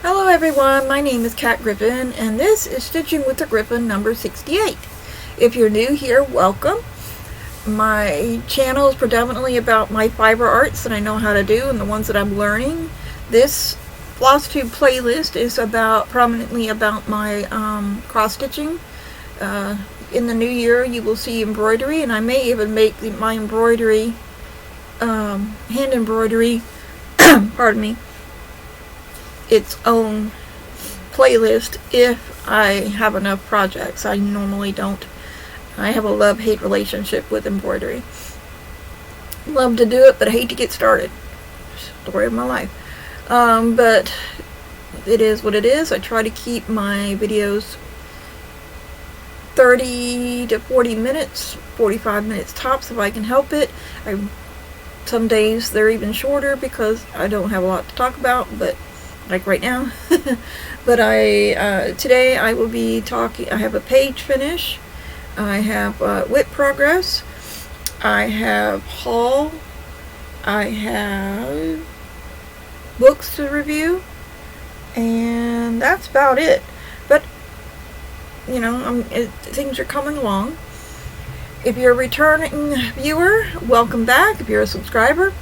Hello everyone, my name is Griffin, and this is Stitching with the Griffin number 68. If you're new here, welcome. My channel is predominantly about my fiber arts that I know how to do and the ones that I'm learning. This Flosstube playlist is prominently about my cross-stitching. In the new year you will see embroidery, and I may even make my embroidery, hand embroidery, pardon me, its own playlist if I have enough projects. I normally don't. I have a love-hate relationship with embroidery. Love to do it, but I hate to get started. Story of my life. But it is what it is. I try to keep my videos 30 to 40 minutes, 45 minutes tops if I can help it. Some days they're even shorter because I don't have a lot to talk about, but like right now. But today I will be talking. I have a page finish, I have WIP progress, I have haul, I have books to review, and that's about it. But you know, things are coming along. If you're a returning viewer, welcome back. If you're a subscriber,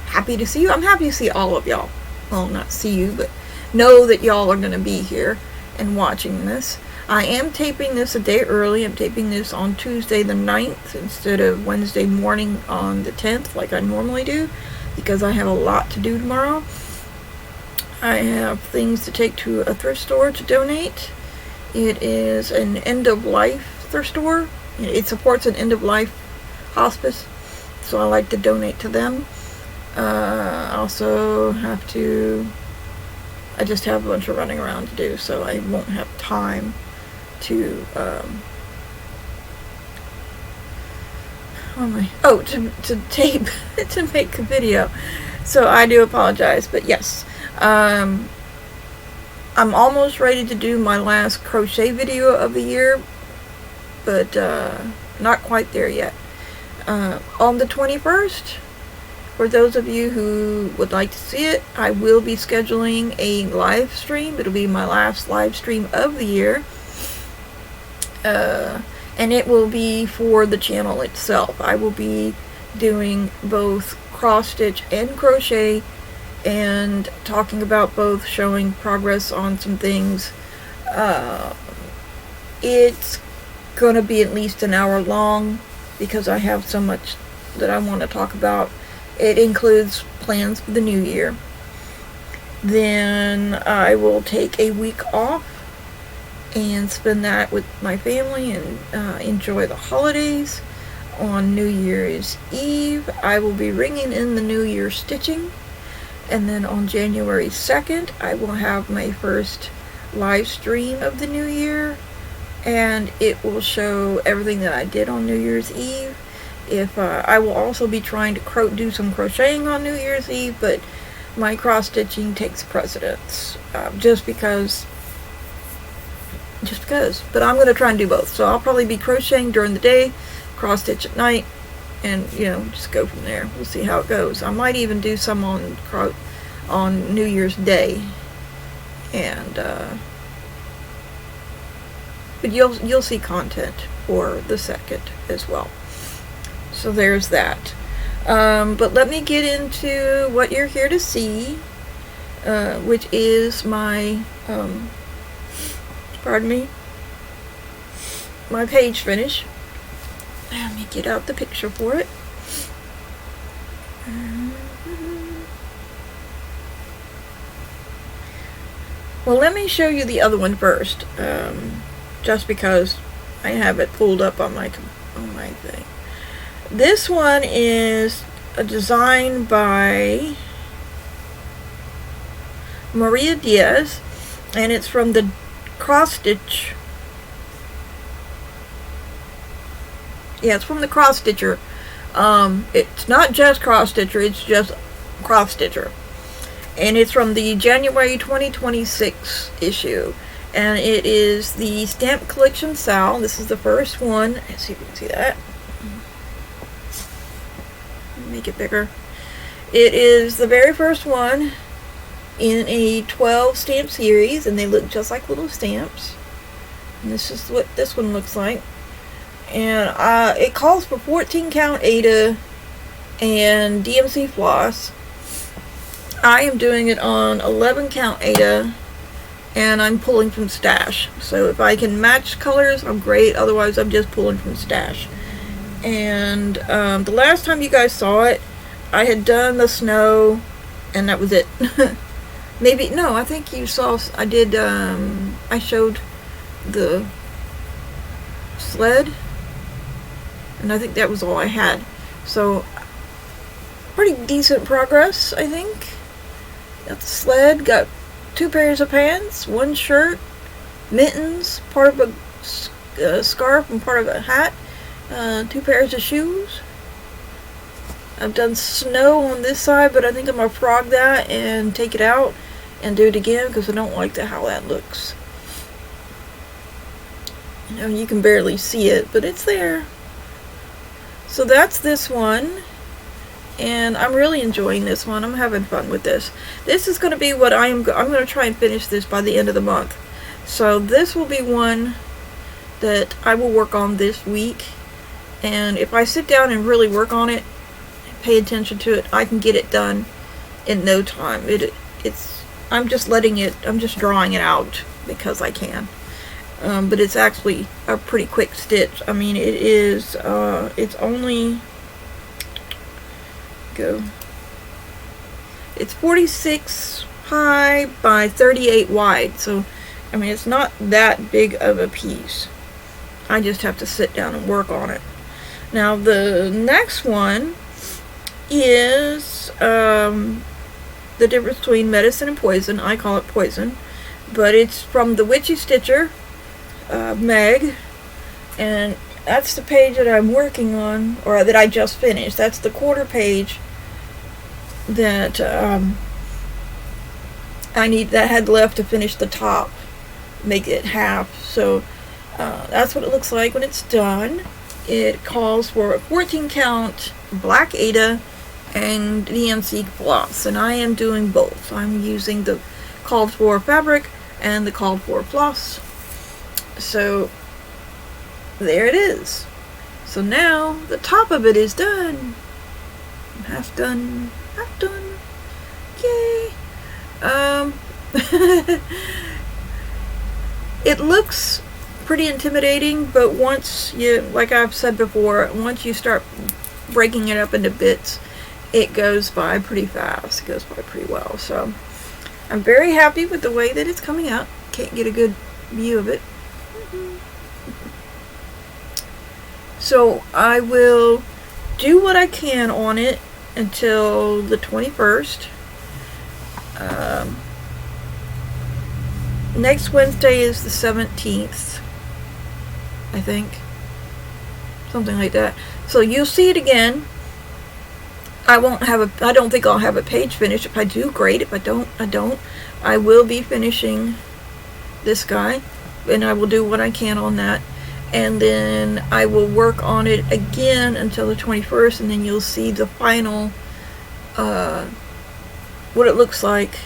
happy to see you. I'm happy to see all of y'all. Well, not see you, but know that y'all are going to be here and watching this. I am taping this a day early. I'm taping this on Tuesday the 9th instead of Wednesday morning on the 10th like I normally do, because I have a lot to do tomorrow. I have things to take to a thrift store to donate. It is an end-of-life thrift store. It supports an end-of-life hospice, so I like to donate to them. Also I just have a bunch of running around to do, so I won't have time to, to tape, to make a video. So I do apologize, but yes, I'm almost ready to do my last crochet video of the year, but not quite there yet. On the 21st, for those of you who would like to see it, I will be scheduling a live stream. It'll be my last live stream of the year. And it will be for the channel itself. I will be doing both cross stitch and crochet and talking about both, showing progress on some things. It's gonna be at least an hour long because I have so much that I want to talk about. It includes plans for the new year. Then I will take a week off and spend that with my family and enjoy the holidays. On New Year's Eve, I will be ringing in the New Year stitching. And then on January 2nd, I will have my first live stream of the new year. And it will show everything that I did on New Year's Eve. I will also be trying to do some crocheting on New Year's Eve, but my cross-stitching takes precedence, just because, but I'm going to try and do both. So I'll probably be crocheting during the day, cross-stitch at night, and, just go from there. We'll see how it goes. I might even do some on New Year's Day, and, but you'll see content for the 2nd as well. So there's that. But let me get into what you're here to see, which is my, my page finish. Let me get out the picture for it. Well, let me show you the other one first, just because I have it pulled up on my thing. This one is a design by Marial Diaz, and it's from the cross stitch. Yeah, it's from the cross stitcher. It's not just cross stitcher, it's just cross stitcher. And it's from the January 2026 issue. And it is the Stamp Collection Sal. This is the first one. Let's see if you can see that. Make it bigger. It is the very first one. in a 12 stamp series, and they look just like little stamps. And this is what this one looks like. And it calls for 14 count Aida and DMC floss. I am doing it on 11 count Aida, and I'm pulling from stash. So if I can match colors, I'm great. Otherwise, I'm just pulling from stash. And the last time you guys saw it, I had done the snow, and that was it. Maybe, no, I think you saw, I did, I showed the sled, and I think that was all I had. So, pretty decent progress, I think. Got the sled, got 2 pairs of pants, 1 shirt, mittens, part of a scarf and part of a hat, 2 pairs of shoes. I've done snow on this side, but I think I'm going to frog that and take it out and do it again because I don't like how that looks. You know, you can barely see it, but it's there. So that's this one, and I'm really enjoying this one. I'm having fun with this. This is going to be what I'm going to try and finish this by the end of the month. So this will be one that I will work on this week, and if I sit down and really work on it, pay attention to it, I can get it done in no time. I'm just drawing it out because I can. But it's actually a pretty quick stitch. I mean, it is, it's only, it's 46 high by 38 wide. So, I mean, it's not that big of a piece. I just have to sit down and work on it. Now, the next one is the difference between medicine and poison. I call it poison, but it's from the Witchy Stitcher, Meg, and that's the page that I'm working on, or that I just finished. That's the quarter page that that had left to finish the top, make it half. So that's what it looks like when it's done. It calls for a 14 count black Aida and DMC floss, and I am doing both. I'm using the called for fabric and the called for floss. So there it is. So now the top of it is done. Half done. Half done. Yay. It looks pretty intimidating, but once you, like I've said before, once you start breaking it up into bits, it goes by pretty fast. It goes by pretty well. So I'm very happy with the way that it's coming out. Can't get a good view of it. So I will do what I can on it until the 21st. Next Wednesday is the 17th, I think. Something like that. So you'll see it again. I don't think I'll have a page finished. If I do, great. If I don't, I don't. I will be finishing this guy, and I will do what I can on that. And then I will work on it again until the 21st, and then you'll see the final, what it looks like,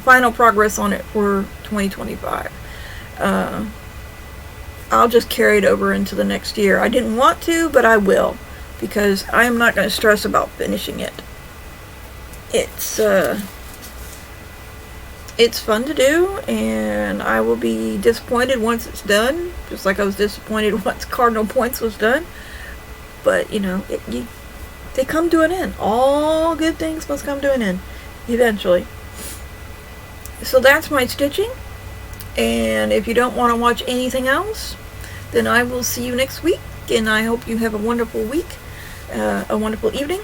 final progress on it for 2025. I'll just carry it over into the next year. I didn't want to, but I will, because I am not going to stress about finishing it. It's fun to do, and I will be disappointed once it's done, just like I was disappointed once Cardinal Points was done. But, you know, they come to an end. All good things must come to an end, eventually. So that's my stitching, and if you don't want to watch anything else, then I will see you next week, and I hope you have a wonderful week, a wonderful evening.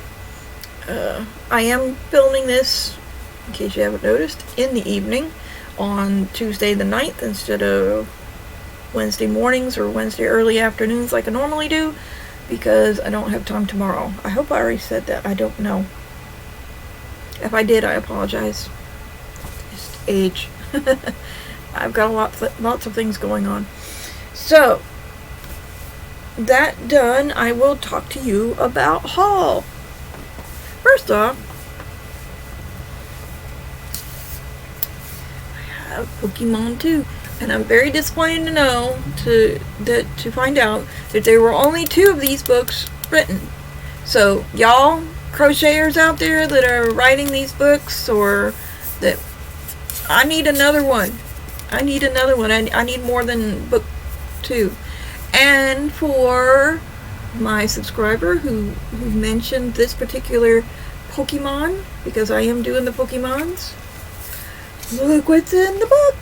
I am filming this, in case you haven't noticed, in the evening on Tuesday the 9th instead of Wednesday mornings or Wednesday early afternoons like I normally do, because I don't have time tomorrow. I hope I already said that. I don't know. If I did, I apologize. Just age. I've got lots of things going on. So, that done, I will talk to you about haul. First off, have Pokemon too. And I'm very disappointed to know to find out that there were only 2 of these books written. So y'all crocheters out there that are writing these books, or that, I need another one. I need another one. I need more than book 2. And for my subscriber who mentioned this particular Pokemon, because I am doing the Pokemons, look what's in the book.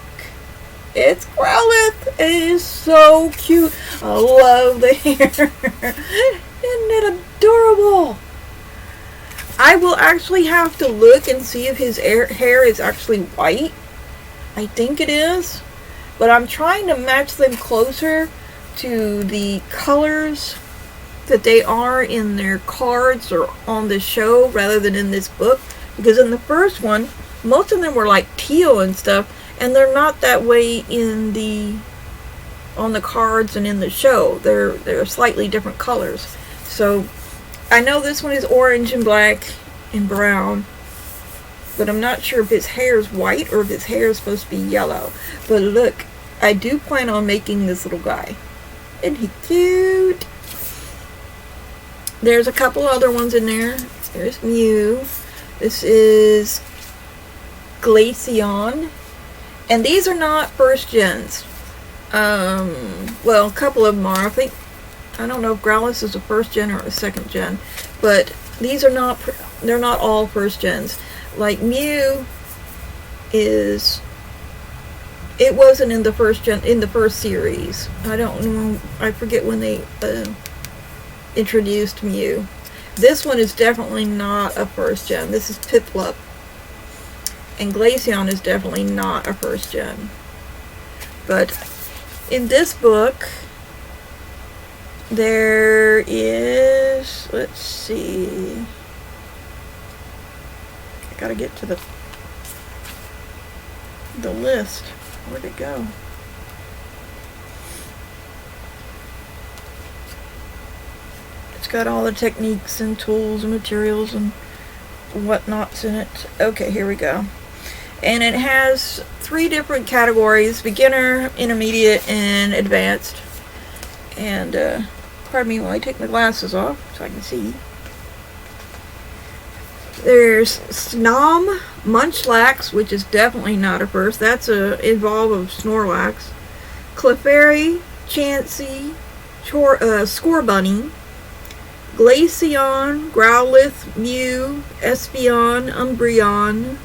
It's Growlithe. It is so cute. I love the hair. Isn't it adorable? I will actually have to look and see if his hair is actually white. I think it is. But I'm trying to match them closer to the colors that they are in their cards or on the show rather than in this book. Because in the first one, most of them were like teal and stuff. And they're not that way on the cards and in the show. They're slightly different colors. So I know this one is orange and black and brown, but I'm not sure if his hair is white or if his hair is supposed to be yellow. But look, I do plan on making this little guy. Isn't he cute? There's a couple other ones in there. There's Mew. This is Glaceon. And these are not first gens. Well, a couple of them are. I don't know if Growlithe is a first gen or a second gen, but these are not. They're not all first gens. Like Mew is. It wasn't in the first gen, in the first series. I don't know. I forget when they introduced Mew. This one is definitely not a first gen. This is Piplup. And Glaceon is definitely not a first gen. But in this book, there is, let's see, I gotta get to the list. Where'd it go? It's got all the techniques and tools and materials and whatnots in it. Okay, here we go. And it has 3 different categories: beginner, intermediate, and advanced. And pardon me while I take my glasses off so I can see. There's Snom, Munchlax, which is definitely not a first. That's a evolve of Snorlax. Clefairy, Chansey, Scorbunny, Glaceon, Growlithe, Mew, Espeon, Umbreon,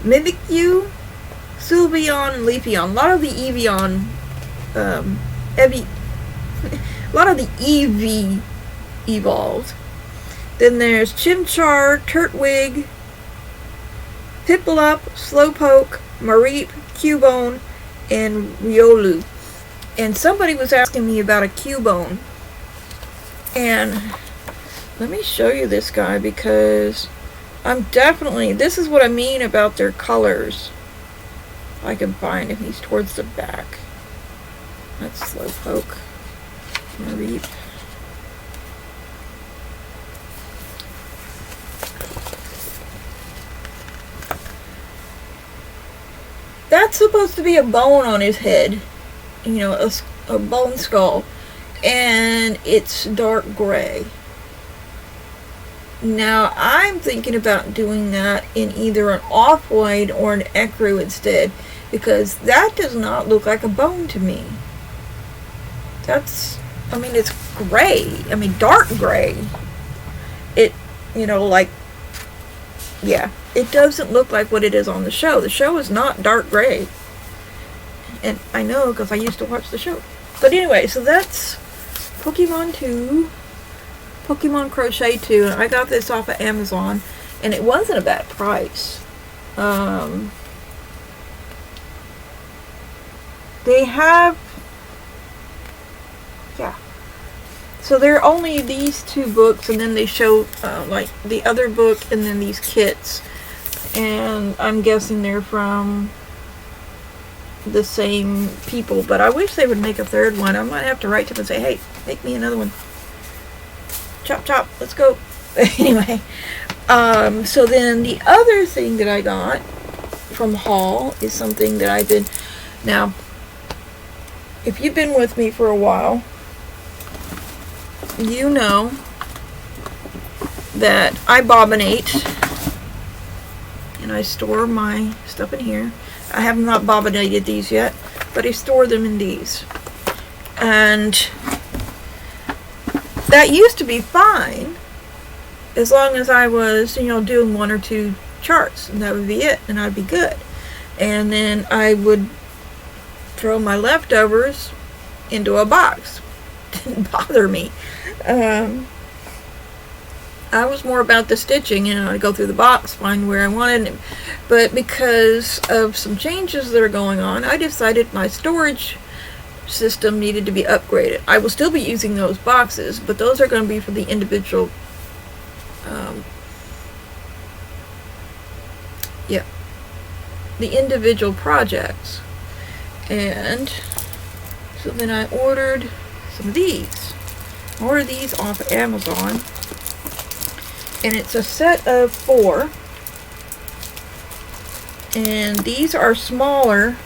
Mimikyu, Sylveon, and Leafeon. A lot of the Eevee, a lot of the Eevee evolved. Then there's Chimchar, Turtwig, Piplup, Slowpoke, Mareep, Cubone, and Riolu. And somebody was asking me about a Cubone. And let me show you this guy, because I'm definitely, this is what I mean about their colors. If I can find him, he's towards the back. That's Slowpoke. Mareep. That's supposed to be a bone on his head. You know, a bone skull. And it's dark gray. Now, I'm thinking about doing that in either an off-white or an ecru instead, because that does not look like a bone to me. That's, I mean, it's gray. I mean, dark gray. It, you know, like, yeah, it doesn't look like what it is on the show. The show is not dark gray. And I know because I used to watch the show. But anyway, so that's Pokemon 2. Pokemon Crochet 2. And I got this off of Amazon. And it wasn't a bad price. They have... yeah. So there are only these 2 books, and then they show like the other book and then these kits. And I'm guessing they're from the same people, but I wish they would make a 3rd one. I might have to write to them and say, hey, make me another one. Chop chop, let's go. Anyway, so then the other thing that I got from haul is something that I've been... Now, if you've been with me for a while, you know that I bobbinate and I store my stuff in here. I have not bobbinated these yet, but I store them in these. And that used to be fine as long as I was, you know, doing 1 or 2 charts, and that would be it, and I'd be good. And then I would throw my leftovers into a box. Didn't bother me. I was more about the stitching, you know, I'd go through the box, find where I wanted it. But because of some changes that are going on, I decided my storage system needed to be upgraded. I will still be using those boxes, but those are going to be for the individual the individual projects. And so then I ordered some of these. I ordered these off of Amazon, and it's a set of 4, and these are smaller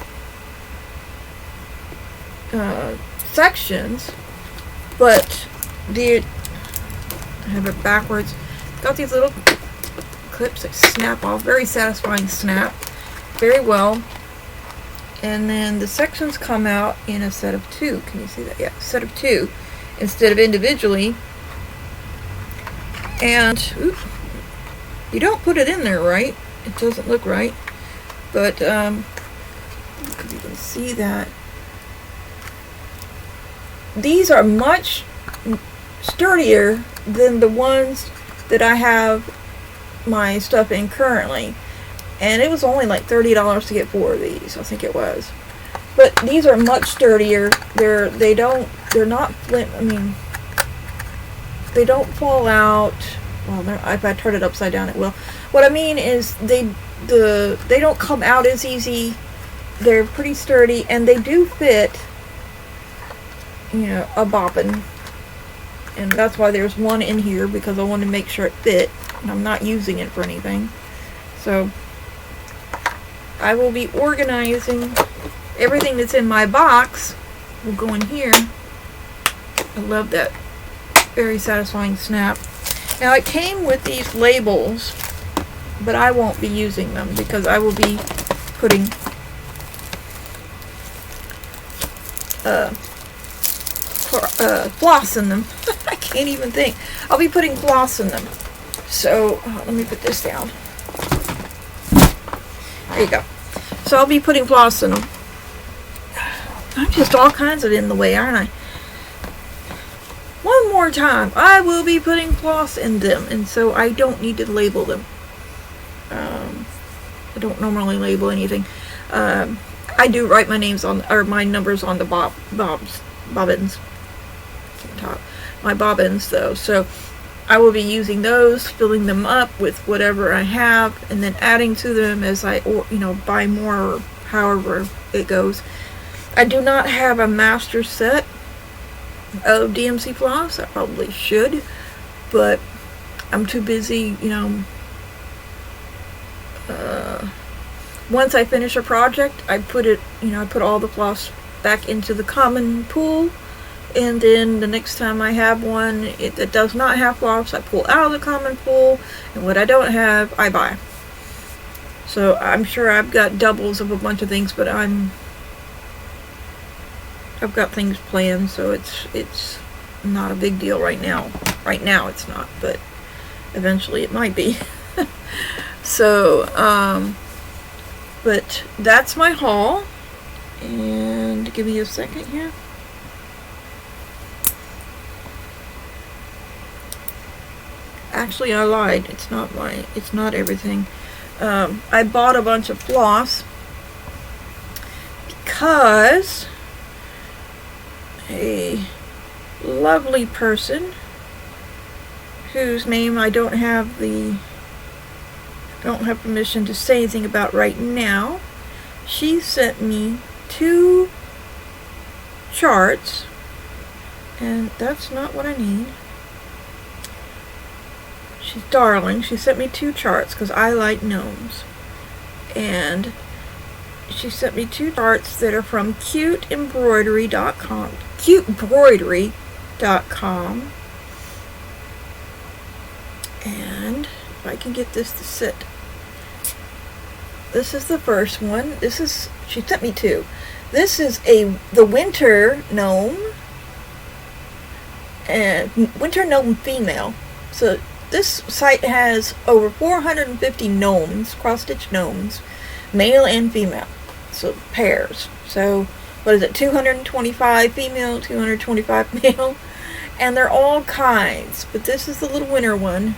sections, but I have it backwards. Got these little clips that snap off, very satisfying snap, very well. And then the sections come out in a set of 2. Can you see that? Yeah, set of 2 instead of individually. And you don't put it in there right. It doesn't look right. But you can see that these are much sturdier than the ones that I have my stuff in currently. And it was only like $30 to get 4 of these, I think it was. But these are much sturdier. They're not flint. I mean, they don't fall out. Well, if I turn it upside down, it will. What I mean is they don't come out as easy. They're pretty sturdy, and they do fit, you know, a bobbin. And that's why there's one in here, because I want to make sure it fit. And I'm not using it for anything. So I will be organizing everything that's in my box. Will go in here. I love that. Very satisfying snap. Now it came with these labels, but I won't be using them because I will be putting floss in them. I can't even think. I'll be putting floss in them. So let me put this down. There you go. So I'll be putting floss in them. I'm just all kinds of in the way, aren't I? One more time. I will be putting floss in them, and so I don't need to label them. I don't normally label anything. I do write my names on, or my numbers on the bobbins. My bobbins, though. So I will be using those, filling them up with whatever I have, and then adding to them as I, buy more, or however it goes. I do not have a master set of DMC floss. I probably should, but I'm too busy, once I finish a project, I put it, I put all the floss back into the common pool, and then the next time I have one that does not have floss, I pull out of the common pool, and what I don't have, I buy. So I'm sure I've got doubles of a bunch of things, but I've got things planned, so it's not a big deal right now. Right now it's not, but eventually it might be. So, but that's my haul. And give me a second here. Actually, I lied. It's not everything. I bought a bunch of floss because a lovely person whose name I don't have permission to say anything about right now. She sent me 2 charts, and that's not what I need. She's darling. She sent me 2 charts because I like gnomes, and she sent me 2 charts that are from cuteembroidery.com. Cuteembroidery.com. And if I can get this to sit. This is the first one. She sent me 2. This is the winter gnome. And winter gnome female. So this site has over 450 gnomes, cross-stitch gnomes, male and female. So pairs. So what is it? 225 female, 225 male, and they're all kinds. But this is the little winter one.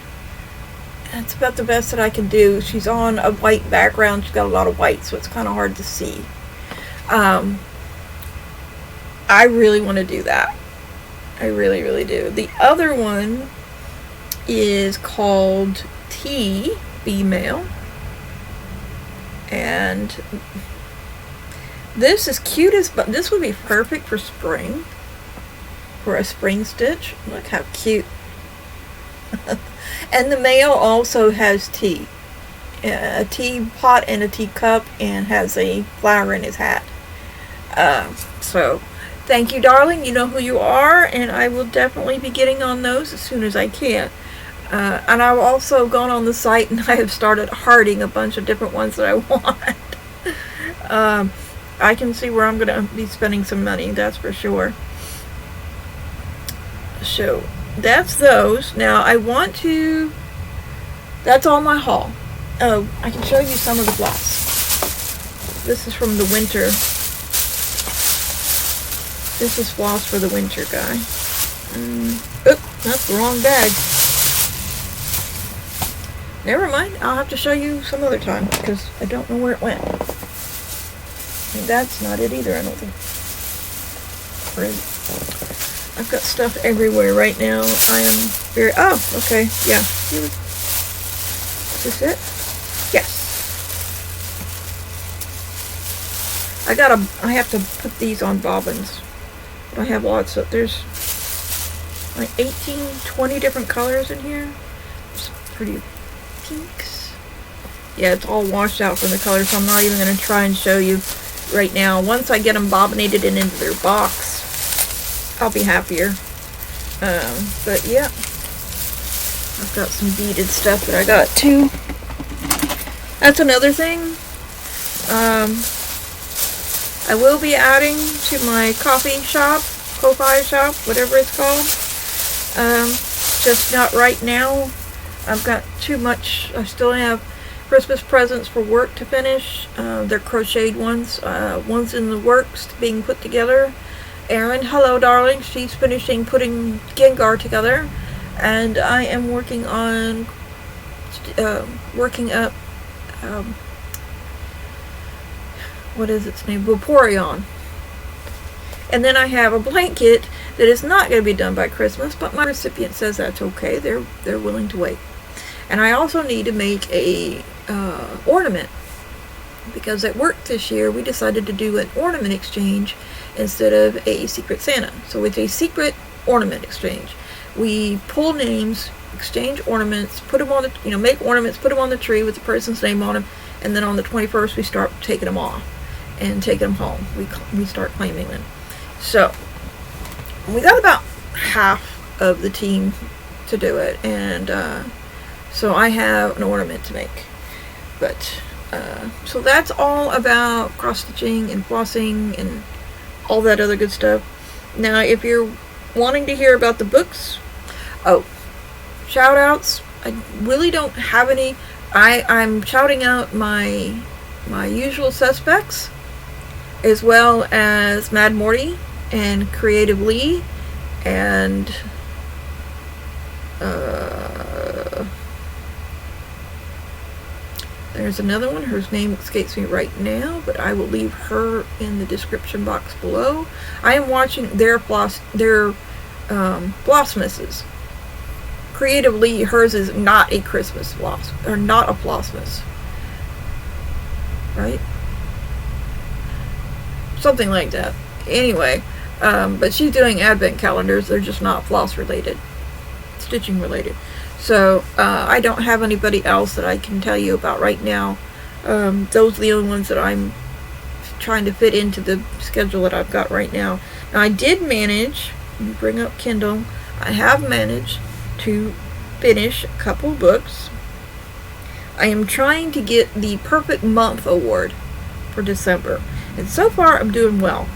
That's about the best that I can do. She's on a white background. She's got a lot of white, so it's kind of hard to see. I really want to do that. I really, really do. The other one is called T Female. And this is cute as, but this would be perfect for spring. For a spring stitch. Look how cute. And the male also has tea. A teapot and a teacup, and has a flower in his hat. So, thank you, darling. You know who you are, and I will definitely be getting on those as soon as I can. And I've also gone on the site and I have started hearting a bunch of different ones that I want. I can see where I'm going to be spending some money, that's for sure. So, that's those. Now, that's all my haul. Oh, I can show you some of the floss. This is from the winter. This is floss for the winter, guy. That's the wrong bag. Never mind. I'll have to show you some other time because I don't know where it went. And that's not it either, I don't think. Where is it? I've got stuff everywhere right now. I am very... Oh, okay. Yeah. Is this it? Yes. I have to put these on bobbins. But I have lots of... There's like 18, 20 different colors in here. There's some pretty pinks. Yeah, it's all washed out from the color, so I'm not even going to try and show you right now. Once I get them bobbinated and into their box, I'll be happier. But yeah, I've got some beaded stuff that I got too. That's another thing. I will be adding to my Ko-fi shop, whatever it's called. Just not right now. I've got too much. I still have Christmas presents for work to finish. They're crocheted ones. One's in the works being put together. Erin, hello darling. She's finishing putting Gengar together. And I am working on working up what is its name? Vaporeon. And then I have a blanket that is not going to be done by Christmas, but my recipient says that's okay. They're willing to wait. And I also need to make a ornament, because at work this year we decided to do an ornament exchange instead of a Secret Santa. So it's a secret ornament exchange. We pull names, exchange ornaments, put them on the, make ornaments, put them on the tree with the person's name on them, and then on the 21st we start taking them off and taking them home. We start claiming them. So we got about half of the team to do it, and so I have an ornament to make. But so that's all about cross-stitching and flossing and all that other good stuff. Now, if you're wanting to hear about the books, shout outs. I really don't have any. I'm shouting out my usual suspects, as well as Mad Morty and Creative Lee, and there's another one whose name escapes me right now, but I will leave her in the description box below. I am watching their Flossmasses. Creative Lee, hers is not a Christmas floss, or not a Flossmas, right? Something like that. Anyway, but she's doing advent calendars. They're just not floss related, stitching related. So I don't have anybody else that I can tell you about right now. Those are the only ones that I'm trying to fit into the schedule that I've got right now. Now, I did manage, let me bring up Kindle, I have managed to finish a couple books. I am trying to get the Perfect Month Award for December, and so far I'm doing well.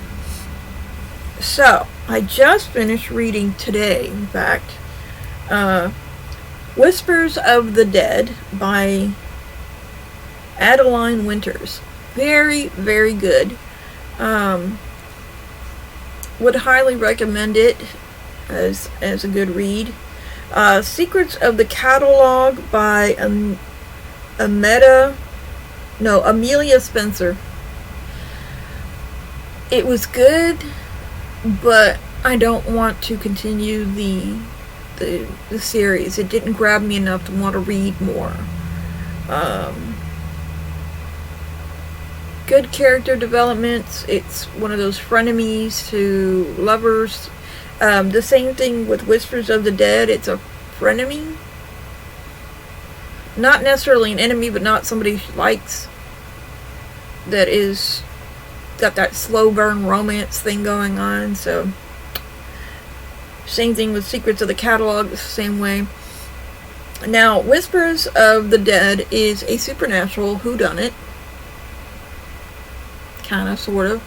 So, I just finished reading today, in fact, Whispers of the Dead by Adaline Winters. Very, very good. Would highly recommend it as a good read. Secrets of the Catalogue by Amelia Spencer. It was good, but I don't want to continue the series. It didn't grab me enough to want to read more. Good character developments. It's one of those frenemies to lovers. The same thing with Whispers of the Dead. It's a frenemy. Not necessarily an enemy, but not somebody she likes. That is got that slow burn romance thing going on. So, same thing with Secrets of the Catalogue. The same way. Now, Whispers of the Dead is a supernatural whodunit. Kind of, sort of.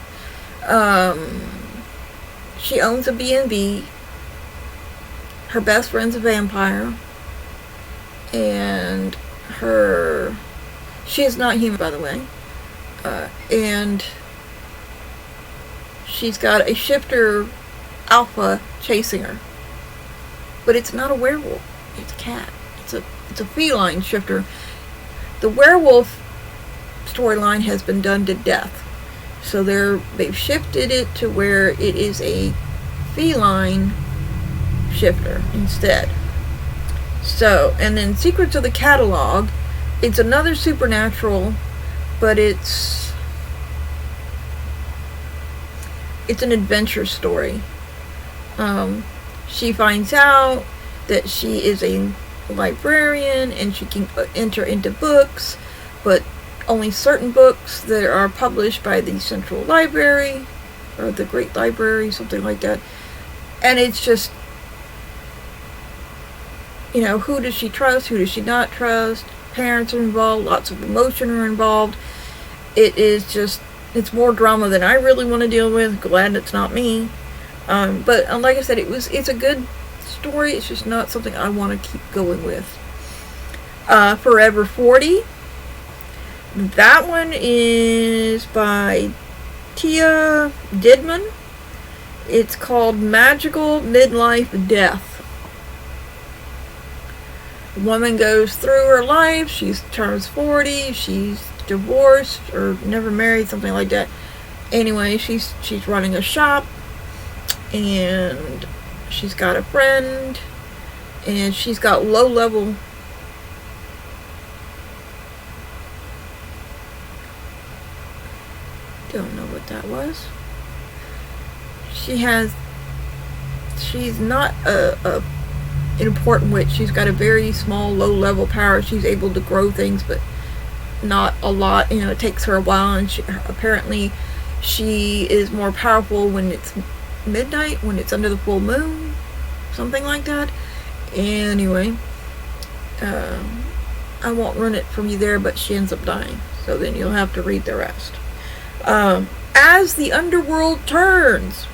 She owns a B&B. Her best friend's a vampire. And she is not human, by the way. And she's got a shifter alpha chasing her. But it's not a werewolf. It's a cat. It's a feline shifter. The werewolf storyline has been done to death. So they've shifted it to where it is a feline shifter instead. So, and then Secrets of the Catalogue, it's another supernatural, but it's an adventure story. She finds out that she is a librarian and she can enter into books, but only certain books that are published by the Central Library or the Great Library, something like that. And it's just, who does she trust? Who does she not trust? Parents are involved. Lots of emotion are involved. It's more drama than I really want to deal with. Glad it's not me. But like I said, it's a good story. It's just not something I want to keep going with. Forever 40. That one is by Tia Didmon. It's called Magical Midlife Death. A woman goes through her life. She turns 40. She's divorced or never married, something like that. Anyway, she's running a shop, and she's got a friend, and she's got low level. Don't know what that was. She's not an important witch. She's got a very small, low-level power. She's able to grow things, but not a lot. It takes her a while, and apparently she is more powerful when it's midnight, when it's under the full moon, something like that. Anyway, I won't run it from you there, but she ends up dying. So then you'll have to read the rest. As the Underworld Turns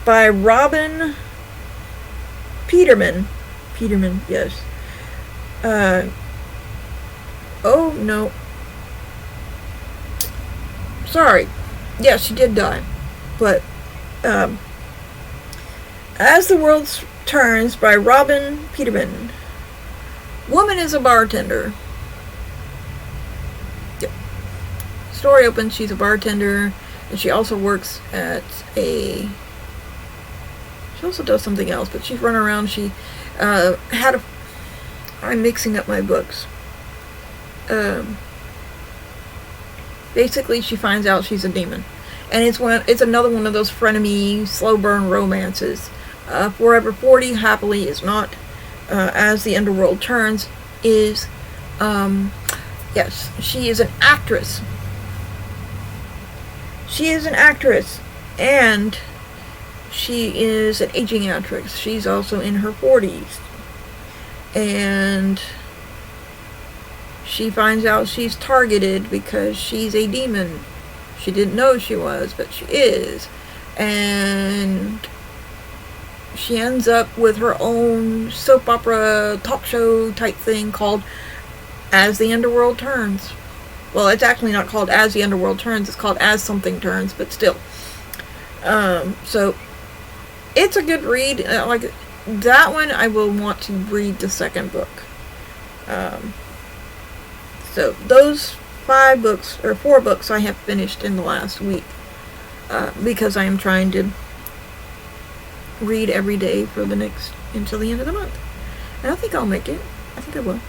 by Robyn Peterman, yes. Oh no. Sorry. Yeah, she did die. But As the World Turns by Robyn Peterman. Woman is a bartender. Yep. Story opens, she's a bartender, and she also works at she also does something else, but she's running around. She I'm mixing up my books. Basically, she finds out she's a demon, and it's another one of those frenemy, slow burn romances. Forever 40, happily is not. As the Underworld Turns is, yes, she is an actress. She is an actress, and she is an aging actress. She's also in her 40s. And she finds out she's targeted because she's a demon. She didn't know she was, but she is. And she ends up with her own soap opera talk show type thing called As the Underworld Turns. Well, it's actually not called As the Underworld Turns. It's called As Something Turns, but still. So, it's a good read. Like, that one, I will want to read the second book. So, those 5 books, or 4 books, I have finished in the last week. Because I am trying to read every day for the next, until the end of the month. And I think I'll make it. I think I will.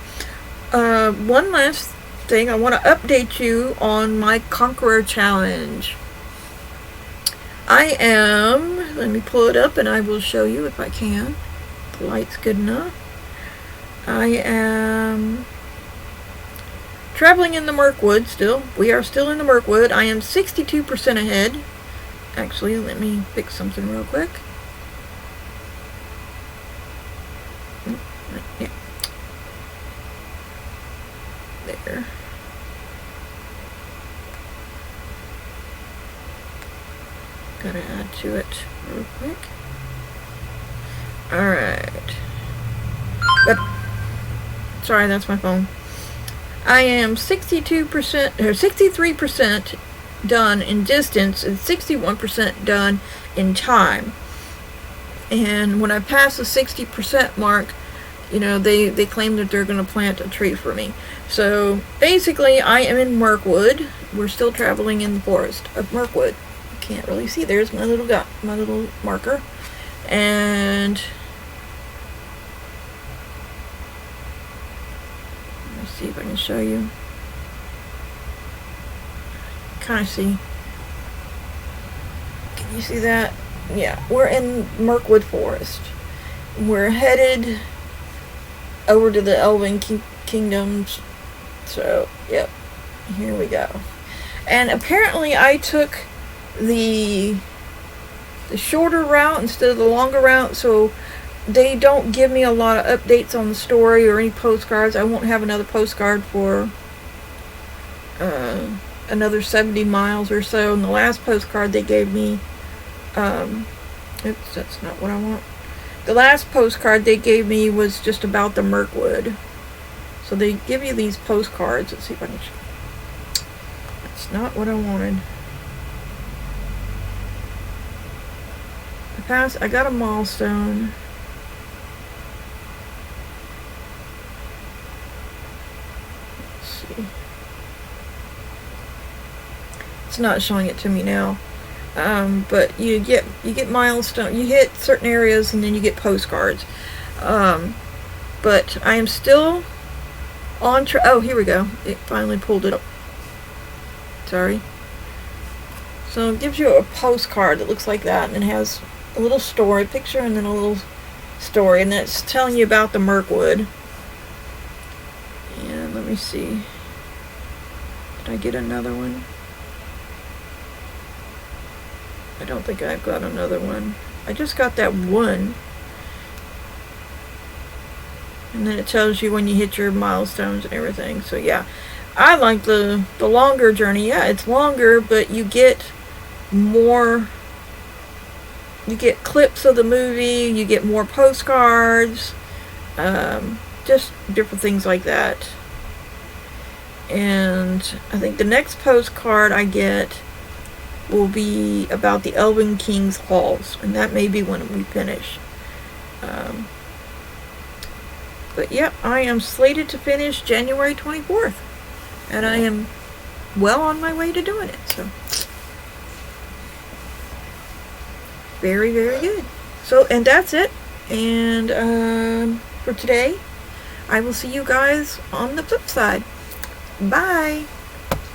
One last thing, I want to update you on my Conqueror Challenge. I am, let me pull it up and I will show you if I can. The light's good enough. I am traveling in the Mirkwood still. We are still in the Mirkwood. I am 62% ahead. Actually, let me fix something real quick. Yeah. There. Gotta add to it real quick. Alright. Sorry, that's my phone. I am 62% or 63% done in distance and 61% done in time. And when I pass the 60% mark, you know, they claim that they're going to plant a tree for me. So basically, I am in Mirkwood. We're still traveling in the forest of Mirkwood. You can't really see. There's my little marker. And let's see if I can show you. Kind of see. Can you see that? Yeah, we're in Mirkwood Forest. We're headed over to the Elven Kingdoms. So, yep. Here we go. And apparently I took the shorter route instead of the longer route, so they don't give me a lot of updates on the story or any postcards. I won't have another postcard for another 70 miles or so. And the last postcard they gave me, oops, that's not what I want. The last postcard they gave me was just about the Mirkwood. So they give you these postcards. Let's see if I can show. That's not what I wanted. I got a milestone. Let's see. It's not showing it to me now. But you get milestone. You hit certain areas and then you get postcards. But I am still on oh, here we go. It finally pulled it up. Sorry. So it gives you a postcard that looks like that, and it has a little story picture and then a little story, and it's telling you about the Mirkwood. And let me see. Did I get another one? I don't think I've got another one. I just got that one. And then it tells you when you hit your milestones and everything. So yeah, I like the longer journey. Yeah, it's longer, but you get more. You get clips of the movie. You get more postcards. Just different things like that. And I think the next postcard I get will be about the Elven King's halls, and that may be when we finish. But yep, I am slated to finish January 24th, and I am well on my way to doing it. So very, very good. So, and that's it. And for today, I will see you guys on the flip side. Bye.